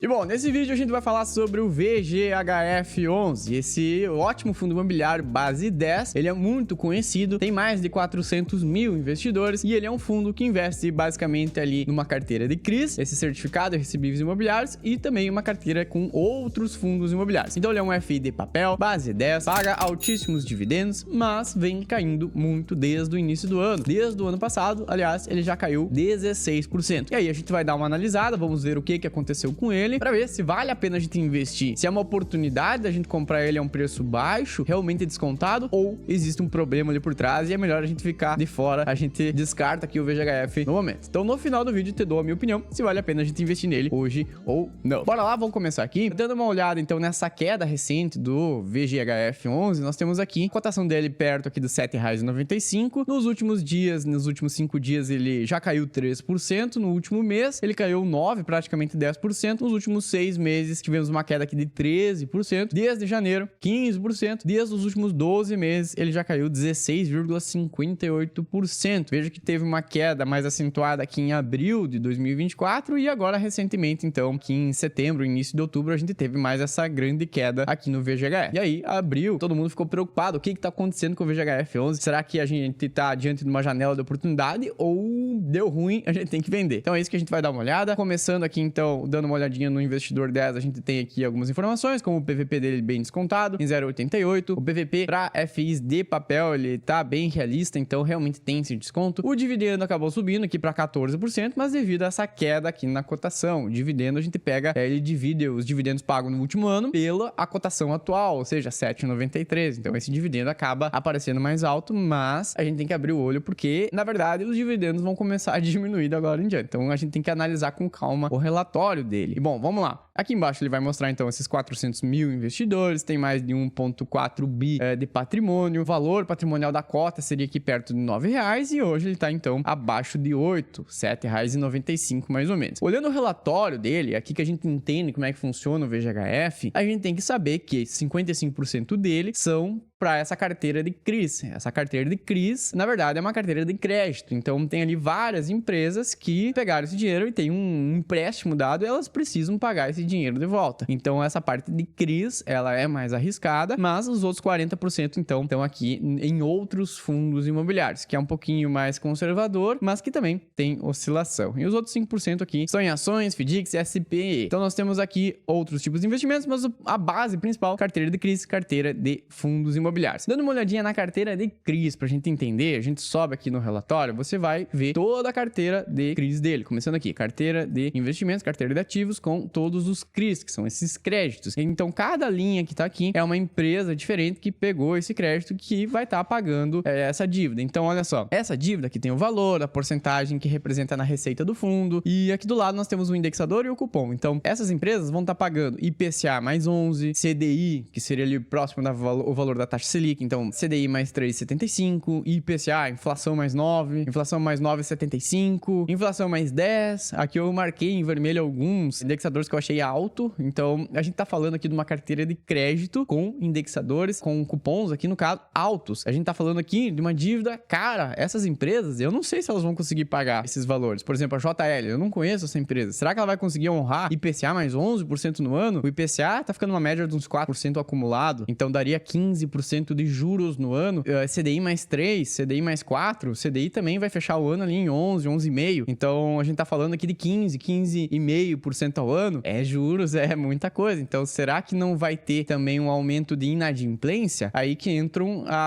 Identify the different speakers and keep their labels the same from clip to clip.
Speaker 1: E bom, nesse vídeo a gente vai falar sobre o VGHF11, esse ótimo fundo imobiliário base 10. Ele é muito conhecido, tem mais de 400 mil investidores e ele é um fundo que investe basicamente ali numa carteira de CRIs, esse certificado de recebíveis imobiliários, e também uma carteira com outros fundos imobiliários. Então ele é um FI de papel, base 10, paga altíssimos dividendos, mas vem caindo muito desde o início do ano. Desde o ano passado, aliás, ele já caiu 16%. E aí a gente vai dar uma analisada, vamos ver o que aconteceu com ele, para ver se vale a pena a gente investir, se é uma oportunidade da gente comprar ele a um preço baixo, realmente descontado, ou existe um problema ali por trás e é melhor a gente ficar de fora. A gente descarta aqui o VGHF no momento. Então no final do vídeo te dou a minha opinião, se vale a pena a gente investir nele hoje ou não. Bora lá, vamos começar aqui. Dando uma olhada então nessa queda recente do VGHF11, nós temos aqui a cotação dele perto aqui dos R$ 7,95. Nos últimos dias, nos últimos 5 dias, ele já caiu 3%. No último mês, ele caiu 9%, praticamente 10%. Nos últimos 6 meses, tivemos uma queda aqui de 13%. Desde janeiro, 15%. Desde os últimos 12 meses, ele já caiu 16,58%. Veja que teve uma queda mais acentuada aqui em abril de 2024 e agora, recentemente, então, aqui em setembro, início de outubro, a gente teve mais essa grande queda aqui no VGHF. E aí, abril, todo mundo ficou preocupado. O que está acontecendo com o VGHF11? Será que a gente está diante de uma janela de oportunidade ou deu ruim, a gente tem que vender? Então é isso que a gente vai dar uma olhada. Começando aqui, então, dando uma olhadinha no Investidor 10, a gente tem aqui algumas informações, como o PVP dele bem descontado, em 0,88. O PVP para FIs de papel, ele tá bem realista, então realmente tem esse desconto. O dividendo acabou subindo aqui para 14%, mas devido a essa queda aqui na cotação, o dividendo a gente pega, ele divide os dividendos pagos no último ano pela a cotação atual, ou seja, 7,93. Então esse dividendo acaba aparecendo mais alto, mas a gente tem que abrir o olho porque, na verdade, os dividendos vão começar a diminuir de agora em diante. Então a gente tem que analisar com calma o relatório dele. E bom, vamos lá. Aqui embaixo ele vai mostrar então esses 400 mil investidores, tem mais de 1,4 bi de patrimônio, o valor patrimonial da cota seria aqui perto de R$ 9,00 e hoje ele está então abaixo de 8, R$ 7,95 mais ou menos. Olhando o relatório dele, aqui que a gente entende como é que funciona o VGHF, a gente tem que saber que 55% dele são para essa carteira de CRIs. Essa carteira de CRIs, na verdade, é uma carteira de crédito. Então, tem ali várias empresas que pegaram esse dinheiro e tem um empréstimo dado e elas precisam pagar esse dinheiro de volta. Então, essa parte de CRIs, ela é mais arriscada, mas os outros 40%, então, estão aqui em outros fundos imobiliários, que é um pouquinho mais conservador, mas que também tem oscilação. E os outros 5% aqui são em ações, FDICs e SPE. Então, nós temos aqui outros tipos de investimentos, mas a base principal, carteira de CRIs, carteira de fundos imobiliários. Dando uma olhadinha na carteira de CRIs, pra gente entender, a gente sobe aqui no relatório, você vai ver toda a carteira de CRIs dele. Começando aqui, carteira de investimentos, carteira de ativos com todos os CRIs, que são esses créditos. Então, cada linha que tá aqui é uma empresa diferente que pegou esse crédito que vai estar pagando essa dívida. Então, olha só, essa dívida aqui tem o valor, a porcentagem que representa na receita do fundo, e aqui do lado nós temos o indexador e o cupom. Então, essas empresas vão estar pagando IPCA mais 11, CDI, que seria ali próximo o valor da taxa Selic, então CDI mais 3,75, IPCA, inflação mais 9, inflação mais 9,75, inflação mais 10. Aqui eu marquei em vermelho alguns indexadores que eu achei alto. Então a gente tá falando aqui de uma carteira de crédito com indexadores, com cupons aqui no caso altos. A gente tá falando aqui de uma dívida cara. Essas empresas, eu não sei se elas vão conseguir pagar esses valores. Por exemplo, a JL, eu não conheço essa empresa. Será que ela vai conseguir honrar IPCA mais 11% no ano? O IPCA tá ficando uma média de uns 4% acumulado, então daria 15% de juros no ano, CDI mais 3, CDI mais 4, CDI também vai fechar o ano ali em 11, 11,5. Então, a gente tá falando aqui de 15, 15,5% ao ano. É juros, é muita coisa. Então, será que não vai ter também um aumento de inadimplência? Aí que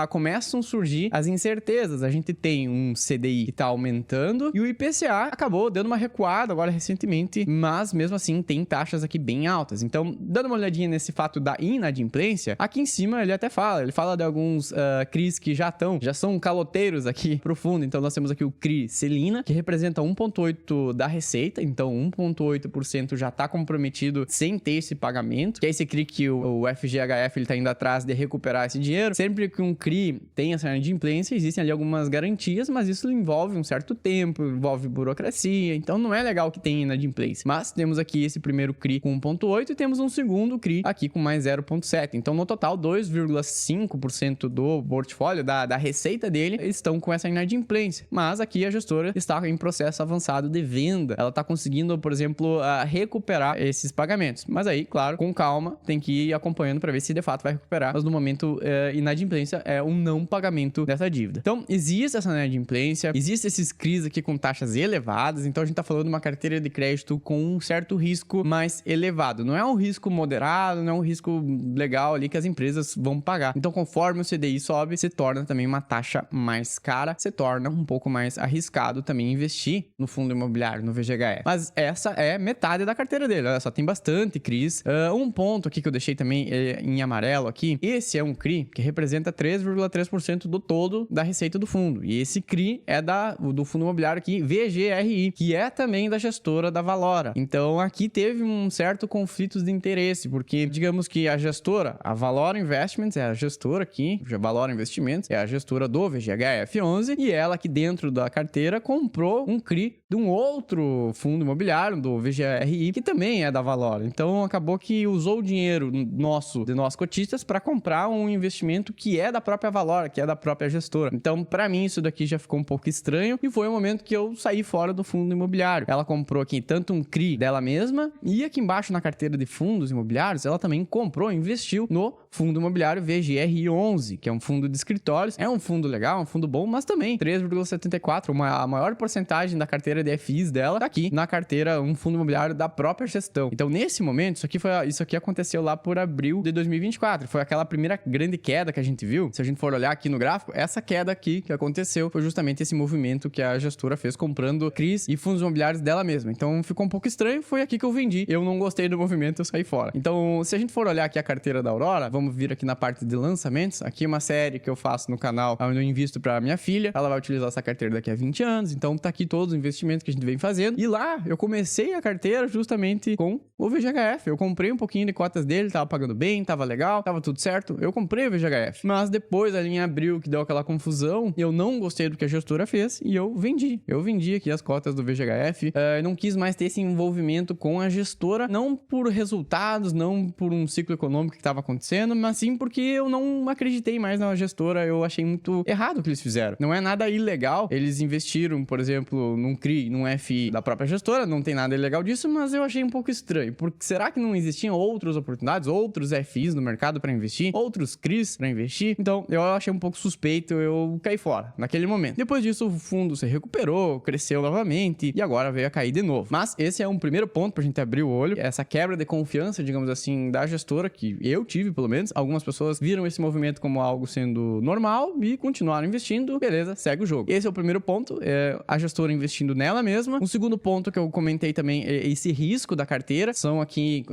Speaker 1: começam a surgir as incertezas. A gente tem um CDI que tá aumentando e o IPCA acabou dando uma recuada agora recentemente, mas mesmo assim tem taxas aqui bem altas. Então, dando uma olhadinha nesse fato da inadimplência, aqui em cima ele até fala de alguns CRIs que já são caloteiros aqui pro fundo. Então nós temos aqui o CRI Celina, que representa 1,8% da receita, então 1,8% já tá comprometido sem ter esse pagamento, que é esse CRI que o FGHF ele tá indo atrás de recuperar esse dinheiro. Sempre que um CRI tem essa inadimplência, existem ali algumas garantias, mas isso envolve um certo tempo, envolve burocracia, então não é legal que tenha inadimplência. Mas temos aqui esse primeiro CRI com 1,8% e temos um segundo CRI aqui com mais 0,7%. Então no total 2,5% do portfólio, da receita dele, estão com essa inadimplência. Mas aqui a gestora está em processo avançado de venda. Ela está conseguindo, por exemplo, recuperar esses pagamentos. Mas aí, claro, com calma, tem que ir acompanhando para ver se de fato vai recuperar. Mas no momento, inadimplência é um não pagamento dessa dívida. Então, existe essa inadimplência, existe esses CRIs aqui com taxas elevadas, então a gente tá falando de uma carteira de crédito com um certo risco mais elevado. Não é um risco moderado, não é um risco legal ali que as empresas vão pagar. Então, conforme o CDI sobe, se torna também uma taxa mais cara, se torna um pouco mais arriscado também investir no fundo imobiliário, no VGHF. Mas essa é metade da carteira dele, olha só, tem bastante CRIs. Um ponto aqui que eu deixei também em amarelo aqui, esse é um CRI que representa 3,3% do todo da receita do fundo. E esse CRI é do fundo imobiliário aqui, VGRI, que é também da gestora da Valora. Então, aqui teve um certo conflito de interesse, porque digamos que a gestora, a Valora Investments, é a gestora aqui, a Valora Investimentos, é a gestora do VGHF11, e ela aqui dentro da carteira comprou um CRI de um outro fundo imobiliário, do VGRI, que também é da Valora. Então, acabou que usou o dinheiro de nós cotistas para comprar um investimento que é da própria Valora, que é da própria gestora. Então, para mim, isso daqui já ficou um pouco estranho e foi o momento que eu saí fora do fundo imobiliário. Ela comprou aqui tanto um CRI dela mesma e aqui embaixo na carteira de fundos imobiliários, ela também comprou, investiu no fundo imobiliário VGR11, que é um fundo de escritórios. É um fundo legal, um fundo bom, mas também 3,74%, a maior porcentagem da carteira de FIs dela tá aqui na carteira, um fundo imobiliário da própria gestão. Então, nesse momento, isso aqui aconteceu lá por abril de 2024. Foi aquela primeira grande queda que a gente viu. Se a gente for olhar aqui no gráfico, essa queda aqui que aconteceu foi justamente esse movimento que a gestora fez comprando CRIs e fundos imobiliários dela mesma. Então, ficou um pouco estranho. Foi aqui que eu vendi. Eu não gostei do movimento, eu saí fora. Então, se a gente for olhar aqui a carteira da Aurora, vamos vir aqui na parte de lançamentos. Aqui é uma série que eu faço no canal, onde eu invisto para minha filha. Ela vai utilizar essa carteira daqui a 20 anos. Então, tá aqui todos os investimentos que a gente vem fazendo. E lá, eu comecei a carteira justamente com o VGHF. Eu comprei um pouquinho de cotas dele, tava pagando bem, tava legal, tava tudo certo. Eu comprei o VGHF. Mas depois, ali em abril, que deu aquela confusão, eu não gostei do que a gestora fez e eu vendi. Eu vendi aqui as cotas do VGHF. Eu não quis mais ter esse envolvimento com a gestora, não por resultados, não por um ciclo econômico que estava acontecendo, mas sim porque eu não acreditei mais na gestora. Eu achei muito errado o que eles fizeram. Não é nada ilegal. Eles investiram, por exemplo, num CRI, num FI da própria gestora, não tem nada ilegal disso, mas eu achei um pouco estranho. Porque será que não existiam outras oportunidades, outros FIs no mercado para investir, outros CRIs para investir? Então, eu achei um pouco suspeito, eu caí fora naquele momento. Depois disso, o fundo se recuperou, cresceu novamente e agora veio a cair de novo. Mas esse é um primeiro ponto pra gente abrir o olho, essa quebra de confiança, digamos assim, da gestora, que eu tive, pelo menos. Algumas pessoas viram esse movimento como algo sendo normal e continuaram investindo. Beleza, segue o jogo. Esse é o primeiro ponto, a gestora investindo nela mesma. O segundo ponto que eu comentei também é esse risco da carteira. São aqui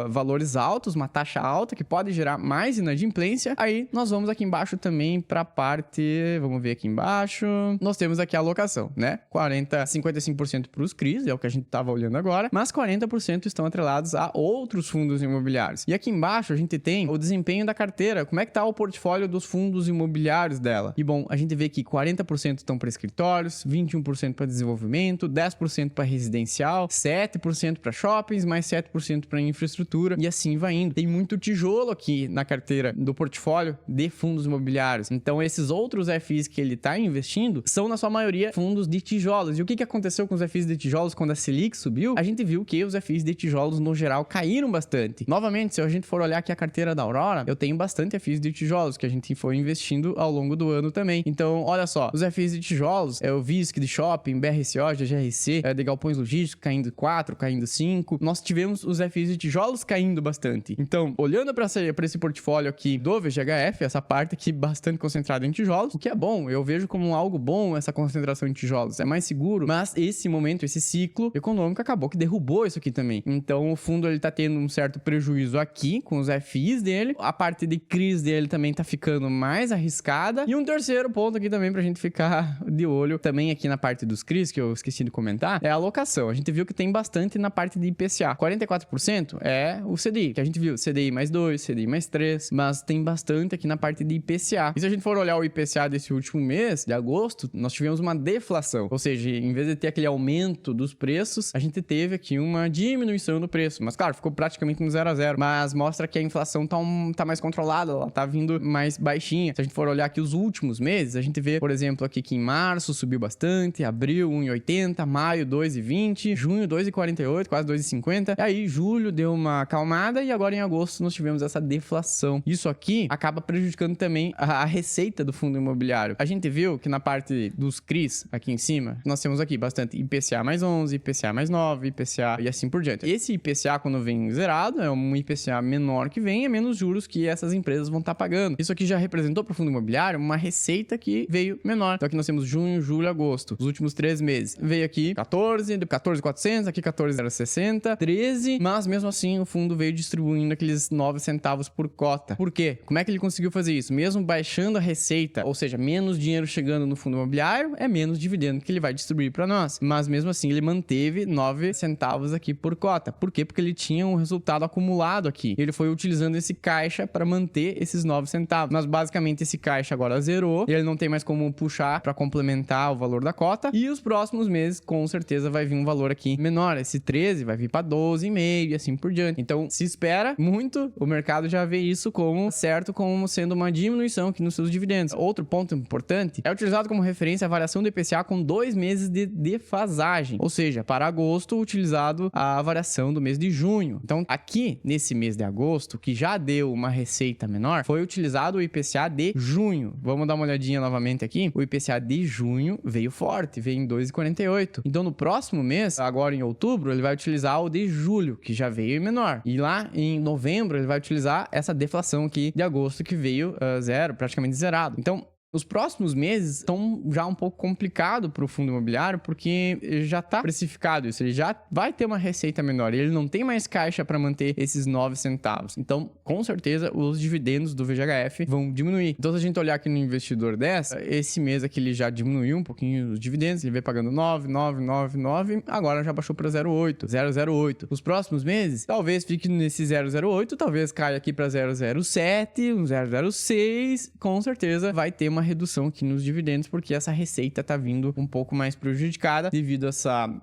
Speaker 1: valores altos, uma taxa alta que pode gerar mais inadimplência. Aí nós vamos aqui embaixo também para a parte, vamos ver aqui embaixo, nós temos aqui a alocação, né? 55% para os CRIs, é o que a gente estava olhando agora, mas 40% estão atrelados a outros fundos imobiliários. E aqui embaixo a gente tem o desempenho da carteira, como é que tá o portfólio dos fundos imobiliários dela. E bom, a gente vê que 40% estão para escritórios, 21% para desenvolvimento, 10% para residencial, 7% para shoppings, mais 7% para infraestrutura e assim vai indo. Tem muito tijolo aqui na carteira do portfólio de fundos imobiliários. Então, esses outros FIs que ele está investindo são, na sua maioria, fundos de tijolos. E o que aconteceu com os FIs de tijolos quando a Selic subiu? A gente viu que os FIs de tijolos, no geral, caíram bastante. Novamente, se a gente for olhar aqui a carteira da Aurora, eu tenho bastante FIs de tijolos que a gente foi investindo ao longo do ano também. Então, olha só, os FIs de tijolos, o VISC de shopping, BRCO, GRC, de galpões logísticos caindo 4, caindo 5. Nós tivemos os FIs de tijolos caindo bastante. Então, olhando para esse portfólio aqui do VGHF, essa parte aqui bastante concentrada em tijolos, o que é bom, eu vejo como algo bom essa concentração em tijolos, é mais seguro, mas esse momento, esse ciclo econômico acabou que derrubou isso aqui também. Então, o fundo ele tá tendo um certo prejuízo aqui com os FIs dele, a parte de CRIs dele também tá ficando mais arriscada, e um terceiro ponto aqui também pra gente ficar de olho, também aqui na parte dos CRIs, que eu esqueci de comentar, é a alocação. A gente viu que tem bastante na parte de IPCA. 44% é o CDI, que a gente viu, CDI mais 2, CDI mais 3, mas tem bastante aqui na parte de IPCA. E se a gente for olhar o IPCA desse último mês, de agosto, nós tivemos uma deflação, ou seja, em vez de ter aquele aumento dos preços, a gente teve aqui uma diminuição do preço, mas claro, ficou praticamente no 0 a 0, mas mostra que a inflação tá mais controlada, ela tá vindo mais baixinha. Se a gente for olhar aqui os últimos meses, a gente vê, por exemplo, aqui que em março subiu bastante, abril 1,80, maio 2,20, junho 2,48, quase 2,50, 50. Aí julho deu uma acalmada e agora em agosto nós tivemos essa deflação. Isso aqui acaba prejudicando também a receita do fundo imobiliário. A gente viu que na parte dos CRIs, aqui em cima, nós temos aqui bastante IPCA mais 11, IPCA mais 9, IPCA e assim por diante. Esse IPCA, quando vem zerado, é um IPCA menor que vem, é menos juros que essas empresas vão estar pagando. Isso aqui já representou para o fundo imobiliário uma receita que veio menor. Então aqui nós temos junho, julho, agosto, os últimos 3 meses. Veio aqui 14,400, aqui 14,060, 13, mas mesmo assim o fundo veio distribuindo aqueles 9 centavos por cota. Por quê? Como é que ele conseguiu fazer isso? Mesmo baixando a receita, ou seja, menos dinheiro chegando no fundo imobiliário, é menos dividendo que ele vai distribuir para nós. Mas mesmo assim ele manteve 9 centavos aqui por cota. Por quê? Porque ele tinha um resultado acumulado aqui. Ele foi utilizando esse caixa para manter esses 9 centavos. Mas basicamente esse caixa agora zerou, ele não tem mais como puxar para complementar o valor da cota. E os próximos meses, com certeza, vai vir um valor aqui menor. Esse 13 vai vir para 12,5 e assim por diante. Então, se espera muito, o mercado já vê isso como certo, como sendo uma diminuição aqui nos seus dividendos. Outro ponto importante é utilizado como referência a variação do IPCA com 2 meses de defasagem. Ou seja, para agosto, utilizado a variação do mês de junho. Então, aqui, nesse mês de agosto, que já deu uma receita menor, foi utilizado o IPCA de junho. Vamos dar uma olhadinha novamente aqui. O IPCA de junho veio forte, veio em 2,48. Então, no próximo mês, agora em outubro, ele vai utilizar o de julho, que já veio menor. E lá em novembro, ele vai utilizar essa deflação aqui de agosto, que veio zero, praticamente zerado. Então, os próximos meses estão já um pouco complicado para o fundo imobiliário, porque já está precificado isso, ele já vai ter uma receita menor, ele não tem mais caixa para manter esses 9 centavos. Então, com certeza, os dividendos do VGHF vão diminuir. Então, se a gente olhar aqui no Investidor 10, esse mês aqui ele já diminuiu um pouquinho os dividendos, ele veio pagando 9, 9, 9, 9, agora já baixou para 0,8, 0,08. Os próximos meses, talvez fique nesse 0,08, talvez caia aqui para 0,07, um 0,06, com certeza vai ter uma redução aqui nos dividendos, porque essa receita tá vindo um pouco mais prejudicada devido a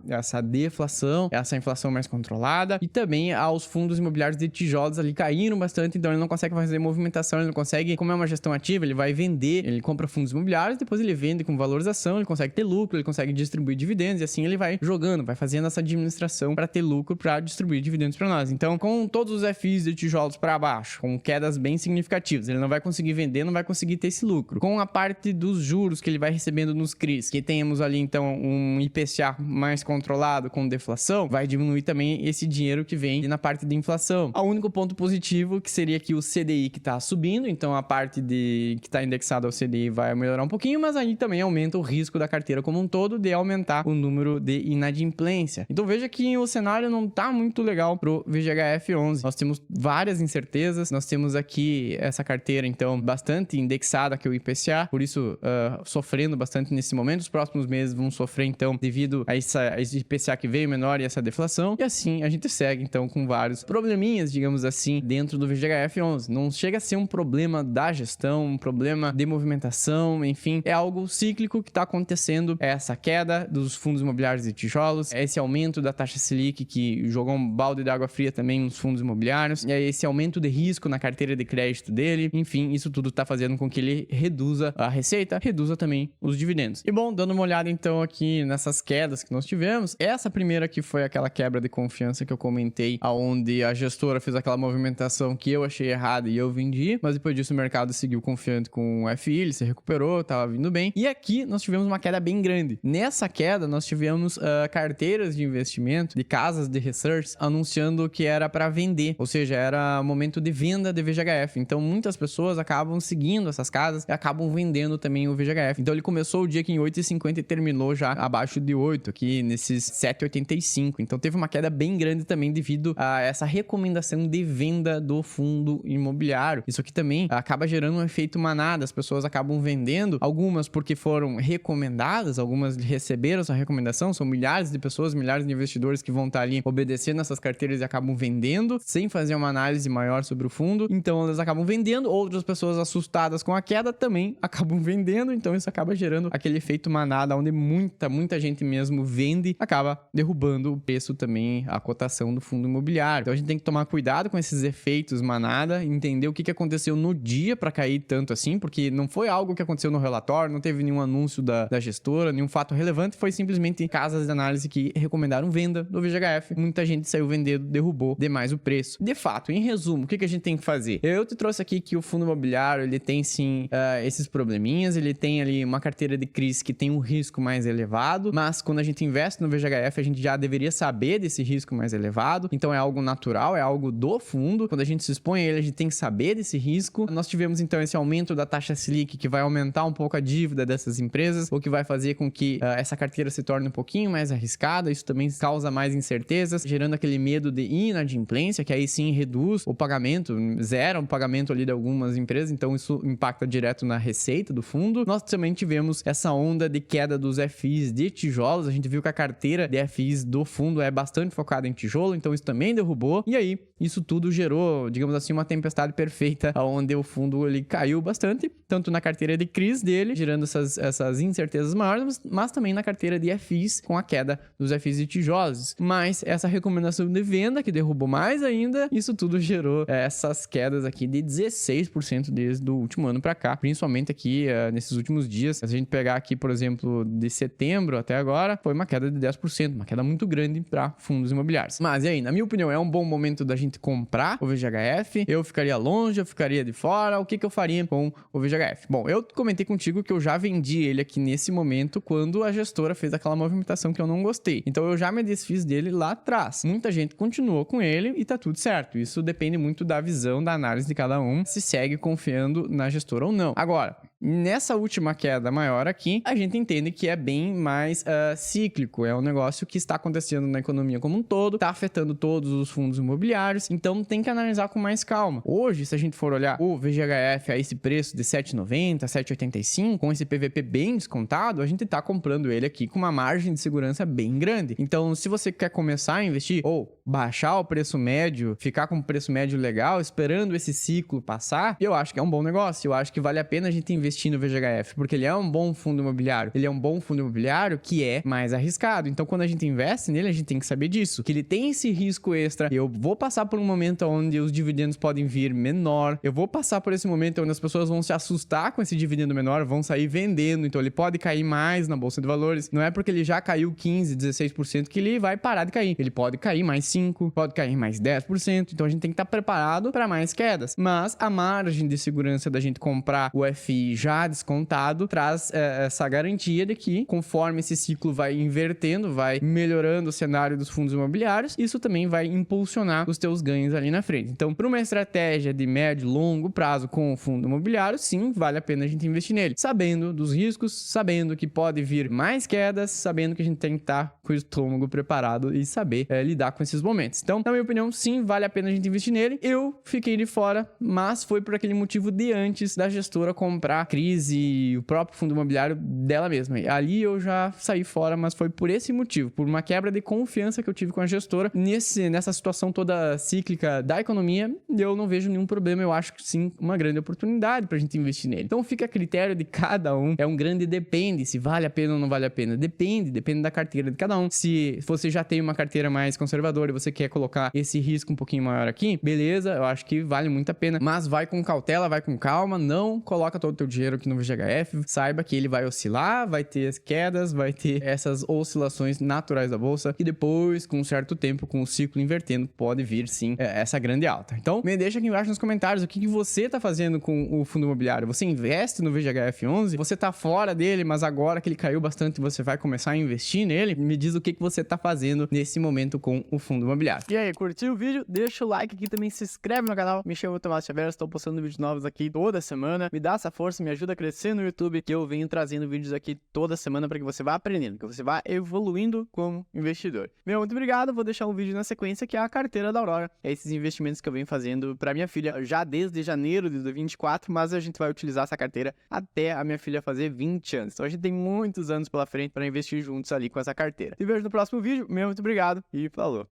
Speaker 1: essa deflação, essa inflação mais controlada, e também aos fundos imobiliários de tijolos ali caíram bastante, então ele não consegue fazer movimentação, ele não consegue, como é uma gestão ativa, ele vai vender, ele compra fundos imobiliários, depois ele vende com valorização, ele consegue ter lucro, ele consegue distribuir dividendos, e assim ele vai jogando, vai fazendo essa administração para ter lucro, para distribuir dividendos para nós. Então, com todos os FIs de tijolos para baixo, com quedas bem significativas, ele não vai conseguir vender, não vai conseguir ter esse lucro. Com a parte dos juros que ele vai recebendo nos CRIs, que temos ali então um IPCA mais controlado com deflação, vai diminuir também esse dinheiro que vem na parte de inflação. O único ponto positivo que seria aqui o CDI que está subindo, então a parte que está indexada ao CDI vai melhorar um pouquinho, mas aí também aumenta o risco da carteira como um todo de aumentar o número de inadimplência. Então veja que o cenário não está muito legal pro VGHF 11. Nós temos várias incertezas, nós temos aqui essa carteira então bastante indexada que é o IPCA, por isso sofrendo bastante nesse momento. Os próximos meses vão sofrer então devido a esse IPCA que veio menor e essa deflação, e assim a gente segue então com vários probleminhas, digamos assim, dentro do VGHF 11. Não chega a ser um problema da gestão, um problema de movimentação, enfim, é algo cíclico que está acontecendo, é essa queda dos fundos imobiliários de tijolos, é esse aumento da taxa Selic que jogou um balde de água fria também nos fundos imobiliários, é esse aumento de risco na carteira de crédito dele, enfim, isso tudo está fazendo com que ele reduza a receita, reduza também os dividendos. E bom, dando uma olhada então aqui nessas quedas que nós tivemos, essa primeira aqui foi aquela quebra de confiança que eu comentei, aonde a gestora fez aquela movimentação que eu achei errada e eu vendi, mas depois disso o mercado seguiu confiante com o FI, ele se recuperou, tava vindo bem. E aqui nós tivemos uma queda bem grande. Nessa queda nós tivemos carteiras de investimento de casas de research anunciando que era para vender, ou seja, era momento de venda de VGHF. Então muitas pessoas acabam seguindo essas casas e acabam vendendo também o VGHF. Então ele começou o dia aqui em 8,50 e terminou já abaixo de 8, aqui nesses 7,85. Então teve uma queda bem grande também devido a essa recomendação de venda do fundo imobiliário. Isso aqui também acaba gerando um efeito manada, as pessoas acabam vendendo, algumas porque foram recomendadas, algumas receberam essa recomendação, são milhares de pessoas, milhares de investidores que vão estar ali obedecendo essas carteiras e acabam vendendo, sem fazer uma análise maior sobre o fundo, então elas acabam vendendo, outras pessoas assustadas com a queda também acabam vendendo, então isso acaba gerando aquele efeito manada, onde muita gente mesmo vende, acaba derrubando o preço também, a cotação do fundo imobiliário. Então a gente tem que tomar cuidado com esses efeitos manada, entender o que aconteceu no dia para cair tanto assim, porque não foi algo que aconteceu no relatório, não teve nenhum anúncio da gestora, nenhum fato relevante, foi simplesmente casas de análise que recomendaram venda do VGHF. Muita gente saiu vendendo, derrubou demais o preço. De fato, em resumo, o que a gente tem que fazer? Eu te trouxe aqui que o fundo imobiliário, ele tem sim esses probleminhas, ele tem ali uma carteira de crise que tem um risco mais elevado, mas quando a gente investe no VGHF, a gente já deveria saber desse risco mais elevado, então é algo natural, é algo do fundo. Quando a gente se expõe a ele, a gente tem que saber desse risco. Nós tivemos então esse aumento da taxa Selic, que vai aumentar um pouco a dívida dessas empresas, o que vai fazer com que essa carteira se torne um pouquinho mais arriscada. Isso também causa mais incertezas, gerando aquele medo de inadimplência, que aí sim reduz o pagamento, zera o pagamento ali de algumas empresas, então isso impacta direto na receita do fundo. Nós também tivemos essa onda de queda dos FIs de tijolos, a gente viu que a carteira de FIs do fundo é bastante focada em tijolo, então isso também derrubou, e aí isso tudo gerou, digamos assim, uma tempestade perfeita, onde o fundo ele caiu bastante, tanto na carteira de crise dele, gerando essas incertezas maiores, mas também na carteira de FIs, com a queda dos FIs de tijolos. Mas essa recomendação de venda, que derrubou mais ainda, isso tudo gerou essas quedas aqui de 16% desde o último ano para cá, principalmente aqui nesses últimos dias. Se a gente pegar aqui, por exemplo, de setembro até agora, foi uma queda de 10%, uma queda muito grande para fundos imobiliários. Mas e aí, na minha opinião, é um bom momento da gente comprar o VGHF? Eu ficaria longe, eu ficaria de fora? O que eu faria com o VGHF? Bom, eu comentei contigo que eu já vendi ele aqui nesse momento quando a gestora fez aquela movimentação que eu não gostei. Então eu já me desfiz dele lá atrás. Muita gente continuou com ele e tá tudo certo. Isso depende muito da visão, da análise de cada um, se segue confiando na gestora ou não. Agora, nessa última queda maior aqui, a gente entende que é bem mais cíclico. É um negócio que está acontecendo na economia como um todo, está afetando todos os fundos imobiliários, então tem que analisar com mais calma. Hoje, se a gente for olhar o VGHF a esse preço de 7,90, 7,85, com esse PVP bem descontado, a gente está comprando ele aqui com uma margem de segurança bem grande. Então, se você quer começar a investir ou baixar o preço médio, ficar com um preço médio legal, esperando esse ciclo passar, eu acho que é um bom negócio. Eu acho que vale a pena a gente investir no VGHF, porque ele é um bom fundo imobiliário. Ele é um bom fundo imobiliário que é mais arriscado. Então, quando a gente investe nele, a gente tem que saber disso, que ele tem esse risco extra. Eu vou passar por um momento onde os dividendos podem vir menor. Eu vou passar por esse momento onde as pessoas vão se assustar com esse dividendo menor, vão sair vendendo. Então, ele pode cair mais na bolsa de valores. Não é porque ele já caiu 15%, 16% que ele vai parar de cair. Ele pode cair mais 5%, pode cair mais 10%. Então, a gente tem que estar preparado para mais quedas. Mas a margem de segurança da gente comprar o FI já descontado traz essa garantia de que, conforme esse ciclo vai invertendo, vai melhorando o cenário dos fundos imobiliários, isso também vai impulsionar os teus ganhos ali na frente. Então, para uma estratégia de médio e longo prazo com o fundo imobiliário, sim, vale a pena a gente investir nele, sabendo dos riscos, sabendo que pode vir mais quedas, sabendo que a gente tem que estar com o estômago preparado e saber lidar com esses momentos. Então, na minha opinião, sim, vale a pena a gente investir nele. Eu fiquei de fora, mas foi por aquele motivo de antes da gestora comprar a crise e o próprio fundo imobiliário dela mesma. Ali eu já saí fora, mas foi por esse motivo, por uma quebra de confiança que eu tive com a gestora nessa situação toda cíclica da economia. Eu não vejo nenhum problema, eu acho que sim, uma grande oportunidade pra gente investir nele. Então fica a critério de cada um, é um grande depende se vale a pena ou não vale a pena. Depende da carteira de cada um. Se você já tem uma carteira mais conservadora e você quer colocar esse risco um pouquinho maior aqui, beleza, eu acho que vale muito a pena, mas vai com cautela, vai com calma, não coloca todo o teu dinheiro aqui no VGHF, saiba que ele vai oscilar, vai ter as quedas, vai ter essas oscilações naturais da bolsa, e depois, com um certo tempo, com o ciclo invertendo, pode vir sim essa grande alta. Então, me deixa aqui embaixo nos comentários o que você tá fazendo com o fundo imobiliário. Você investe no VGHF 11? Você tá fora dele, mas agora que ele caiu bastante, você vai começar a investir nele? Me diz o que você tá fazendo nesse momento com o fundo imobiliário. E aí, curtiu o vídeo? Deixa o like aqui também, se inscreve no canal. Me chamo Tomás Xavier, estou postando vídeos novos aqui toda semana. Me dá essa força, me ajuda a crescer no YouTube, que eu venho trazendo vídeos aqui toda semana para que você vá aprendendo, que você vá evoluindo como investidor. Meu, muito obrigado. Vou deixar um vídeo na sequência que é a carteira da Aurora. É esses investimentos que eu venho fazendo para minha filha já desde janeiro de 2024, mas a gente vai utilizar essa carteira até a minha filha fazer 20 anos. Então a gente tem muitos anos pela frente para investir juntos ali com essa carteira. Te vejo no próximo vídeo. Meu, muito obrigado e falou!